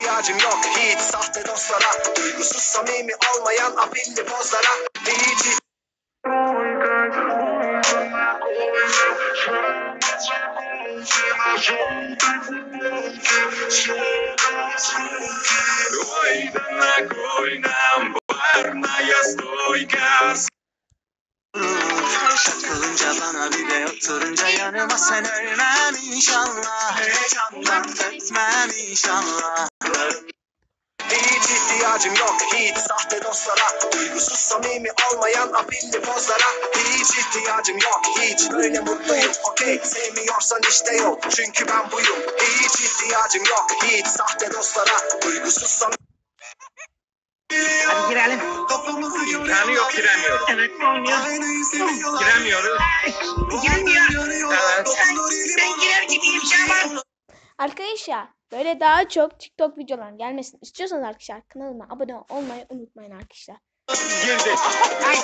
ihtiyacım yok hiç sahte dostlara, duygusuz samimi olmayan afilli pozlara. Hiç Takılınca bana bir de oturunca yanıma sen ölmem inşallah. Heyecandan dökmem inşallah. hiç ihtiyacım yok hiç sahte dostlara, duygusuz samimi olmayan afilli pozlara. Hiç ihtiyacım yok hiç, böyle mutluyum okey, sevmiyorsan işte yok çünkü ben buyum. Hiç ihtiyacım yok hiç sahte dostlara, duygusuz samimi. Hadi girelim. İmkanı yok, giremiyoruz. Evet, olmuyor. Giremiyoruz. Giremiyor. Evet. Ben girer gibiyim Şaban. Arkadaşlar böyle daha çok TikTok videoların gelmesini istiyorsanız arkadaşlar kanalıma abone olmayı unutmayın arkadaşlar. Girdik. Ay,